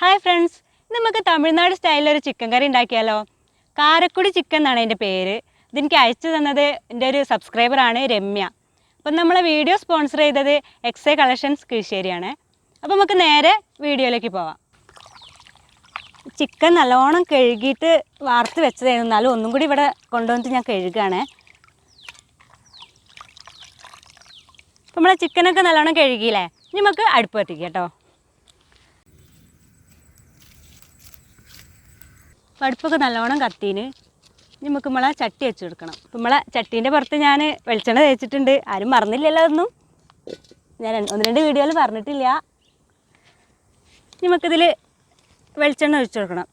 Hi friends, നമുക്ക് Tamil Nadu സ്റ്റൈലിലൊരു chicken കറി ഉണ്ടാക്കിയാലോ? Karakudi chicken എന്നാണ് എൻ്റെ പേര്. ഇതെനിക്ക് അയച്ചു തന്നത് എൻ്റെ ഒരു സബ്സ്ക്രൈബറാണ് രമ്യ. അപ്പം നമ്മളെ വീഡിയോ സ്പോൺസർ ചെയ്തത് എക്സേ കളക്ഷൻസ് കീഴ്ശ്ശേരിയാണ്. അപ്പോൾ നമുക്ക് നേരെ വീഡിയോയിലേക്ക് പോവാം. ചിക്കൻ നല്ലോണം കഴുകിയിട്ട് വാർത്ത് വെച്ചതായിരുന്നു, എന്നാലും ഒന്നും കൂടി ഇവിടെ കൊണ്ടുവന്നിട്ട് ഞാൻ കഴുകുകയാണ്. അപ്പം നമ്മളെ ചിക്കനൊക്കെ നല്ലോണം കഴുകിയില്ലേ, ഇനി നമുക്ക് അടുപ്പ് കത്തിക്കാം കേട്ടോ. അടുപ്പൊക്കെ നല്ലോണം കത്തീന്. ഇനി നമുക്ക് നമ്മളെ ചട്ടി വെച്ച് കൊടുക്കണം. അപ്പം നമ്മളെ ചട്ടീൻ്റെ പുറത്ത് ഞാൻ വെളിച്ചെണ്ണ തേച്ചിട്ടുണ്ട്. ആരും മറന്നില്ലല്ലോ ഒന്നും, ഞാൻ ഒന്ന് രണ്ട് വീഡിയോയിൽ പറഞ്ഞിട്ടില്ല. നമുക്കിതിൽ വെളിച്ചെണ്ണ ഒഴിച്ചു കൊടുക്കണം,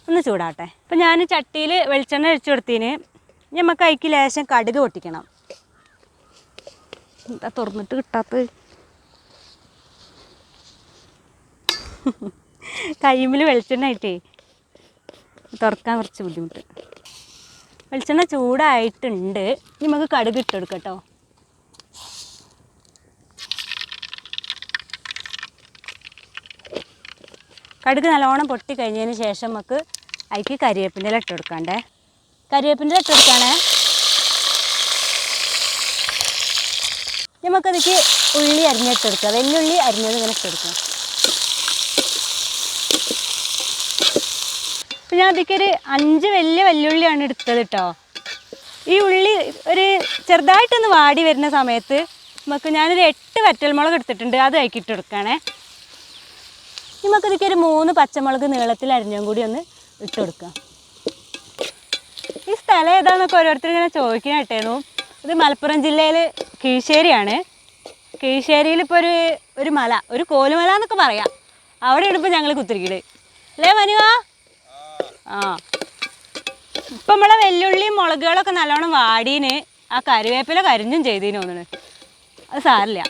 ഒന്ന് ചൂടാട്ടെ. അപ്പം ഞാൻ ചട്ടിയിൽ വെളിച്ചെണ്ണ ഒഴിച്ചു കൊടുത്തതിന് നമുക്ക് അതിക്ക് ലേശം കടുക് പൊട്ടിക്കണം. എന്താ തുറന്നിട്ട് കിട്ടാത്തത്? കൈമിൽ വെളിച്ചെണ്ണ ആയിട്ടേ തുറക്കാൻ കുറച്ച് ബുദ്ധിമുട്ട്. വെളിച്ചെണ്ണ ചൂടായിട്ടുണ്ട്. ഇനി നമുക്ക് കടുക് ഇട്ട് കൊടുക്കാം കേട്ടോ. കടുക് നല്ലോണം പൊട്ടി കഴിഞ്ഞതിന് ശേഷം നമുക്ക് അതിക്ക് കരിവേപ്പിൻ്റെ ഇല ഇട്ട് കൊടുക്കാണ്ടേ. കരിവേപ്പിൻ്റെ ഇല ഇട്ട് കൊടുക്കാണേ. നമുക്കതിക്ക് ഉള്ളി അരിഞ്ഞിട്ട് കൊടുക്കുക. വെല്ലുള്ളി അരിഞ്ഞത് ഇങ്ങനെ ഇട്ട് കൊടുക്കുക. അപ്പം ഞാൻ അതിക്കൊരു 5 വലിയ വെല്ലുള്ളിയാണ് എടുത്തത് കേട്ടോ. ഈ ഉള്ളി ഒരു ചെറുതായിട്ടൊന്ന് വാടി വരുന്ന സമയത്ത് നമുക്ക് ഞാനൊരു 8 വറ്റൽമുളക് എടുത്തിട്ടുണ്ട്, അത് ആക്കിയിട്ട് കൊടുക്കുകയാണേ. നമുക്കതിക്കൊരു 3 പച്ചമുളക് നീളത്തിൽ അരിഞ്ഞും കൂടി ഒന്ന് ഇട്ട് കൊടുക്കുക. ഈ സ്ഥലം ഏതാണെന്നൊക്കെ ഓരോരുത്തർ ഇങ്ങനെ ചോദിക്കാൻ കേട്ടായിരുന്നു. ഇത് മലപ്പുറം ജില്ലയിൽ കീഴ്ശ്ശേരിയാണ്. കീഴ്ശ്ശേരിയിൽ ഇപ്പോൾ ഒരു മല, ഒരു കോലുമല എന്നൊക്കെ പറയാം. അവിടെയാണ് ഇപ്പോൾ ഞങ്ങൾ കുത്തിരിക്കട് അല്ലേ മനുവാ? ആ, ഇപ്പം നമ്മളെ വെല്ലുള്ളിയും മുളകുകളൊക്കെ നല്ലോണം വാടീന്. ആ കറിവേപ്പില കരിഞ്ഞും ചെയ്തതിന് തോന്നുന്നു. അത് സാരില്ല.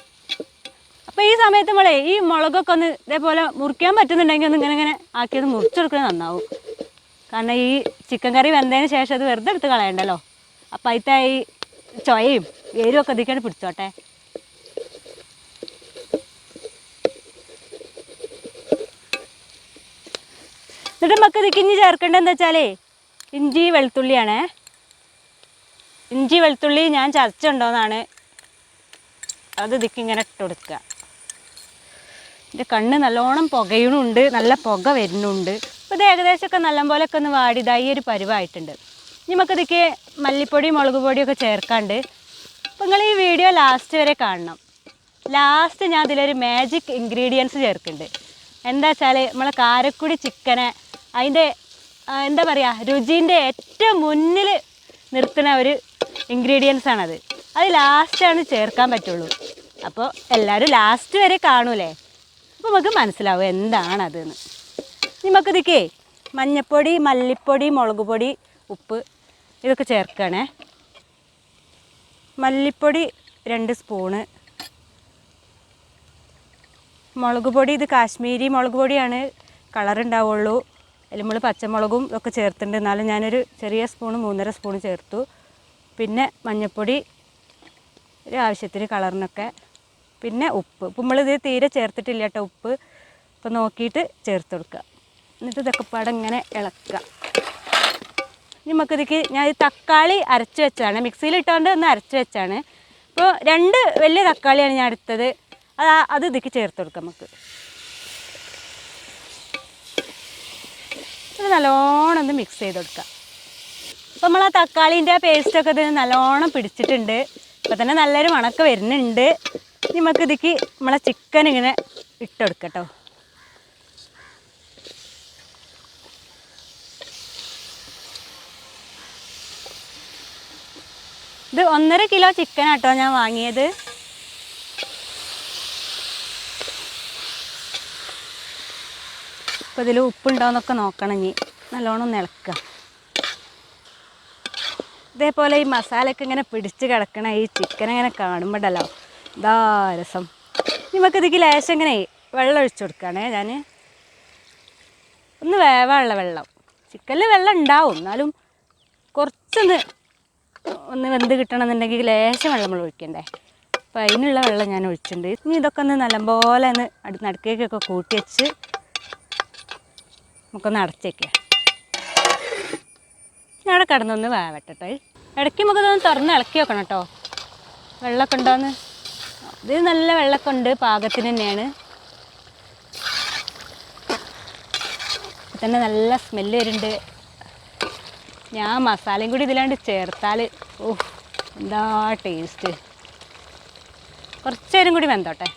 അപ്പോൾ ഈ സമയത്ത് നമ്മളെ ഈ മുളകൊക്കെ ഒന്ന് ഇതേപോലെ മുറിക്കാൻ പറ്റുന്നുണ്ടെങ്കിൽ ഒന്ന് ഇങ്ങനെ ആക്കിയത് മുറിച്ചെടുക്കുന്നത് നന്നാവും. കാരണം ഈ ചിക്കൻ കറി വെന്തതിന് ശേഷം അത് വെറുതെ എടുത്ത് കളയണ്ടല്ലോ. അപ്പം അതിൻ്റെ ഈ ചൊയയും എരിവും ഒക്കെ ഇതിക്കാണ് പിടിച്ചോട്ടെ. എന്നിട്ട് നമുക്ക് ഇതിക്ക് ഇനി ചേർക്കേണ്ടതെന്ന് വെച്ചാൽ ഇഞ്ചി വെളുത്തുള്ളിയാണേ. ഇഞ്ചി വെളുത്തുള്ളി ഞാൻ ചതച്ചുണ്ടോയെന്നാണ്. അത് ഇതിക്ക് ഇങ്ങനെ ഇട്ട് കൊടുക്കുക. എൻ്റെ കണ്ണ് നല്ലോണം പുകയുന്നുണ്ട്, നല്ല പുക വരുന്നുണ്ട്. അപ്പോൾ ഇത് ഏകദേശമൊക്കെ നല്ലപോലെയൊക്കെ ഒന്ന് വാടിയതായി ഒരു പരുവായിട്ടുണ്ട്. ഇനി നമുക്കിതിക്ക് മല്ലിപ്പൊടി മുളക് പൊടിയൊക്കെ ചേർക്കാണ്ട്. അപ്പോൾ നിങ്ങൾ ഈ വീഡിയോ ലാസ്റ്റ് വരെ കാണണം. ലാസ്റ്റ് ഞാൻ ഇതിലൊരു മാജിക് ഇൻഗ്രീഡിയൻസ് ചേർക്കുന്നുണ്ട്. എന്താ വെച്ചാൽ നമ്മളെ കാരക്കുടി ചിക്കനെ അതിൻ്റെ എന്താ പറയുക, രുചീൻ്റെ ഏറ്റവും മുന്നിൽ നിർത്തുന്ന ഒരു ഇൻഗ്രീഡിയൻസാണത്. അത് ലാസ്റ്റാണ് ചേർക്കാൻ പറ്റുള്ളൂ. അപ്പോൾ എല്ലാവരും ലാസ്റ്റ് വരെ കാണൂലേ, അപ്പോൾ നമുക്ക് മനസ്സിലാവും എന്താണതെന്ന്. നമുക്കിതിക്കേ മഞ്ഞൾപ്പൊടി, മല്ലിപ്പൊടി, മുളക് പൊടി, ഉപ്പ് ഇതൊക്കെ ചേർക്കണേ. മല്ലിപ്പൊടി 2 സ്പൂണ്, മുളക് പൊടി ഇത് കാശ്മീരി മുളക് പൊടിയാണ്, കളറുണ്ടാവുള്ളൂ. അതിൽ നമ്മൾ പച്ചമുളകും ഒക്കെ ചേർത്തിട്ടുണ്ട്, എന്നാലും ഞാനൊരു ചെറിയ സ്പൂണ് 3.5 സ്പൂൺ ചേർത്തു. പിന്നെ മഞ്ഞൾപ്പൊടി ഒരു ആവശ്യത്തിന് കളറിനൊക്കെ. പിന്നെ ഉപ്പ് നമ്മളിത് തീരെ ചേർത്തിട്ടില്ല കേട്ടോ. ഉപ്പ് ഇപ്പോൾ നോക്കിയിട്ട് ചേർത്ത് കൊടുക്കുക. എന്നിട്ട് ഇതൊക്കെ പാടെ ഇങ്ങനെ ഇളക്കുക. നമുക്കിതിക്ക് ഞാൻ തക്കാളി അരച്ച് വെച്ചാണ്, മിക്സിയിൽ ഇട്ടുകൊണ്ട് ഒന്ന് അരച്ച് വെച്ചാണ്. ഇപ്പോൾ 2 വലിയ തക്കാളിയാണ് ഞാൻ എടുത്തത്. അത് ഇതിക്ക് ചേർത്ത് കൊടുക്കാം നമുക്ക്. ഇത് നല്ലോണം ഒന്ന് മിക്സ് ചെയ്ത് കൊടുക്കാം. അപ്പോൾ നമ്മൾ ആ തക്കാളീൻ്റെ പേസ്റ്റൊക്കെ ഇത് നല്ലോണം പിടിച്ചിട്ടുണ്ട്. ഇപ്പോൾ തന്നെ നല്ലൊരു മണക്ക വരുന്നുണ്ട്. നമുക്കിതിക്ക് നമ്മളെ ചിക്കൻ ഇങ്ങനെ ഇട്ട് കൊടുക്കാം കേട്ടോ. ഇത് 1.5 കിലോ ചിക്കൻ ആട്ടോ ഞാൻ വാങ്ങിയത്. അപ്പോൾ ഇതിൽ ഉപ്പുണ്ടോയെന്നൊക്കെ നോക്കണം. ഇനി നല്ലോണം ഒന്ന് ഇളക്കുക. ഇതേപോലെ ഈ മസാലയൊക്കെ ഇങ്ങനെ പിടിച്ച് കിടക്കണ ഈ ചിക്കൻ ഇങ്ങനെ കാണുമ്പോഴല്ലോ ഇതാ രസം. നമുക്കിതിക്ക് ലേശം ഇങ്ങനെ വെള്ളം ഒഴിച്ചു കൊടുക്കുകയാണേ. ഞാൻ ഒന്ന് വേവാനുള്ള വെള്ളം, ചിക്കനിൽ വെള്ളം ഉണ്ടാവും, എന്നാലും കുറച്ചൊന്ന് വെന്ത് കിട്ടണമെന്നുണ്ടെങ്കിൽ ലേശം വെള്ളം നമ്മൾ ഒഴിക്കണ്ടേ. അപ്പോൾ അതിനുള്ള വെള്ളം ഞാൻ ഒഴിച്ചിട്ടുണ്ട്. ഇനി ഇതൊക്കെ ഒന്ന് നല്ലപോലെ ഒന്ന് നടുക്കേക്കൊക്കെ കൂട്ടി വെച്ച് നമുക്കൊന്ന് അടച്ചേക്കുക. ഞാൻ അവിടെ കിടന്നൊന്ന് വേവട്ടെ. ഇടയ്ക്ക് നമുക്കതൊന്ന് തുറന്ന് ഇളക്കി വെക്കണം കേട്ടോ, വെള്ളമൊക്കെ ഉണ്ടോയെന്ന്. ഇത് നല്ല വെള്ളമൊക്കെ ഉണ്ട്, പാകത്തിന് തന്നെയാണ്. തന്നെ നല്ല സ്മെല്ല് വരുന്നുണ്ട്. ഞാൻ മസാലയും കൂടി ഇതിലാണ്ട് ചേർത്താൽ എന്താ ടേസ്റ്റ്. കുറച്ച് നേരം കൂടി വെന്തോട്ടെ.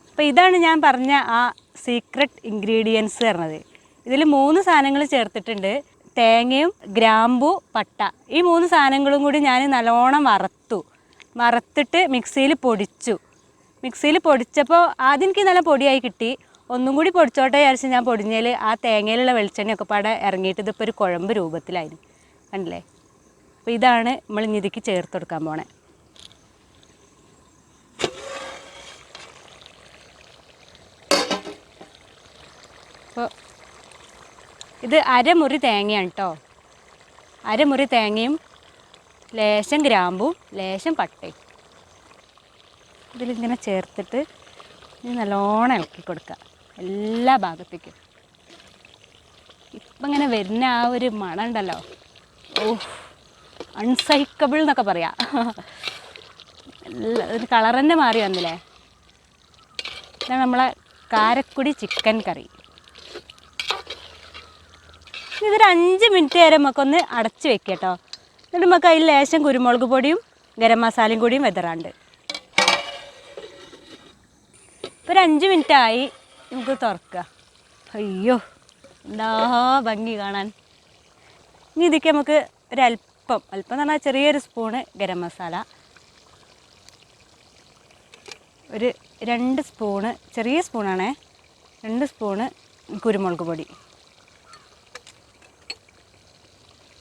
അപ്പോൾ ഇതാണ് ഞാൻ പറഞ്ഞ ആ സീക്രട്ട് ഇൻഗ്രീഡിയൻസ് പറഞ്ഞത്. ഇതിൽ 3 സാധനങ്ങൾ ചേർത്തിട്ടുണ്ട്. തേങ്ങയും ഗ്രാമ്പു പട്ട, ഈ 3 സാധനങ്ങളും കൂടി ഞാൻ നല്ലോണം വറുത്തിട്ട് മിക്സിയിൽ പൊടിച്ചു. മിക്സിയിൽ പൊടിച്ചപ്പോൾ ആദ്യം എനിക്ക് നല്ല പൊടിയായി കിട്ടി. ഒന്നും കൂടി പൊടിച്ചോട്ടെ വിചാരിച്ച് ഞാൻ പൊടിഞ്ഞതിൽ ആ തേങ്ങയിലുള്ള വെളിച്ചെണ്ണയൊക്കെ പാടെ ഇറങ്ങിയിട്ട് ഇതിപ്പോൾ ഒരു കുഴമ്പ് രൂപത്തിലായിരുന്നു. കണ്ടില്ലേ? അപ്പോൾ ഇതാണ് നമ്മൾ ഇനി ഇതിലേക്ക് ചേർത്ത് കൊടുക്കാൻ പോണേ. അപ്പോൾ ഇത് അരമുറി തേങ്ങയാണ് കേട്ടോ. അരമുറി തേങ്ങയും ലേശം ഗ്രാമ്പും ലേശം പട്ടയും ഇതിലിങ്ങനെ ചേർത്തിട്ട് ഇത് നല്ലോണം ഇളക്കി കൊടുക്കുക എല്ലാ ഭാഗത്തേക്കും. ഇപ്പം ഇങ്ങനെ വരുന്ന ആ ഒരു മണം ഉണ്ടല്ലോ, അൺസഹിക്കബിൾ എന്നൊക്കെ പറയാം. ഒരു കളർ തന്നെ മാറി വന്നില്ലേ. ഇതാണ് നമ്മളെ കാരക്കുടി ചിക്കൻ കറി. ഇതൊരു 5 മിനിറ്റ് വരെ നമുക്കൊന്ന് അടച്ച് വെക്കുക കേട്ടോ. എന്നിട്ട് നമുക്ക് അതിൽ ലേശം കുരുമുളക് പൊടിയും ഗരം മസാലയും കൂടിയും വെതറാണ്ട്. ഇപ്പോൾ ഒരു 5 മിനിറ്റായി, നമുക്ക് തുറക്കുക. അയ്യോ എന്താ ഭംഗി കാണാൻ. ഇനി ഇതിലേക്ക് നമുക്ക് ഒരല്പം എന്ന് പറഞ്ഞാൽ ചെറിയൊരു സ്പൂണ് ഗരം മസാല, ഒരു 2 സ്പൂണ്, ചെറിയ സ്പൂണാണേ, 2 സ്പൂണ് കുരുമുളക് പൊടി,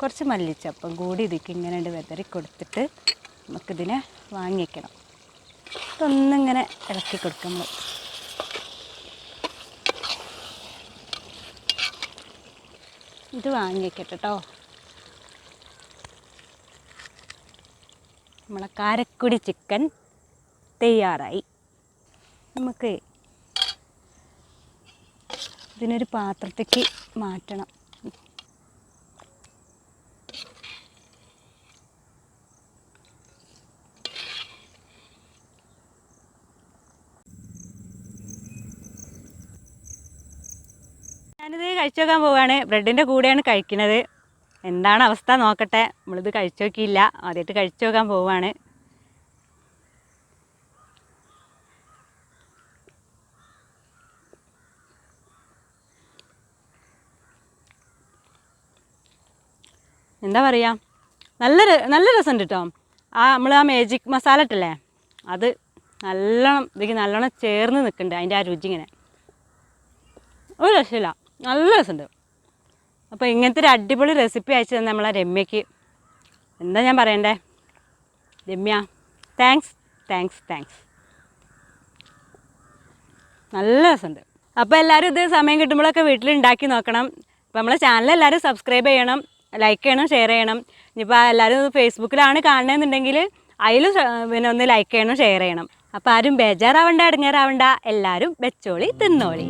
കുറച്ച് മല്ലിച്ചപ്പം കൂടി ഇതിലേക്ക് ഇങ്ങനെ വെതറി കൊടുത്തിട്ട് നമുക്കിതിനെ വാങ്ങി വയ്ക്കണം. ഇതൊന്നിങ്ങനെ ഇളക്കി കൊടുക്കുമ്പോൾ ഇത് വാങ്ങി വയ്ക്കട്ടെ കേട്ടോ. നമ്മളെ കാരക്കുടി ചിക്കൻ തയ്യാറായി. നമുക്ക് ഇതിനൊരു പാത്രത്തേക്ക് മാറ്റണം. ഞാനിത് കഴിച്ചു നോക്കാൻ പോവുകയാണ്. ബ്രെഡിൻ്റെ കൂടെയാണ് കഴിക്കുന്നത്. എന്താണ് അവസ്ഥ നോക്കട്ടെ. നമ്മളിത് കഴിച്ചു നോക്കിയില്ല, ആദ്യമായിട്ട് കഴിച്ചു നോക്കാൻ പോവുകയാണ്. എന്താ പറയുക, നല്ല രസമുണ്ട് കേട്ടോ. നമ്മൾ ആ മാജിക് മസാല ഇട്ടല്ലേ, അത് നല്ലോണം ഇതിലേക്ക് നല്ലോണം ചേർന്ന് നിൽക്കുന്നുണ്ട്. അതിൻ്റെ ആ രുചി ഇങ്ങനെ ഒരു രക്ഷയില്ല, നല്ല രസമുണ്ട്. അപ്പോൾ ഇങ്ങനത്തെ ഒരു അടിപൊളി റെസിപ്പി അയച്ചു തന്നെ നമ്മളെ രമ്യക്ക് എന്താ ഞാൻ പറയണ്ടേ. രമ്യ, താങ്ക്സ്. നല്ല രസമുണ്ട്. അപ്പോൾ എല്ലാവരും ഇത് സമയം കിട്ടുമ്പോഴൊക്കെ വീട്ടിൽ ഉണ്ടാക്കി നോക്കണം. അപ്പോൾ നമ്മളെ ചാനൽ എല്ലാവരും സബ്സ്ക്രൈബ് ചെയ്യണം, ലൈക്ക് ചെയ്യണം, ഷെയർ ചെയ്യണം. ഇനിയിപ്പോൾ എല്ലാവരും ഫേസ്ബുക്കിലാണ് കാണണമെന്നുണ്ടെങ്കിൽ അതിലും പിന്നെ ഒന്ന് ലൈക്ക് ചെയ്യണം, ഷെയർ ചെയ്യണം. അപ്പോൾ ആരും ബേജാറാവണ്ട, ഇടങ്ങേറാവണ്ട, എല്ലാവരും വെച്ചോളി തിന്നോളി.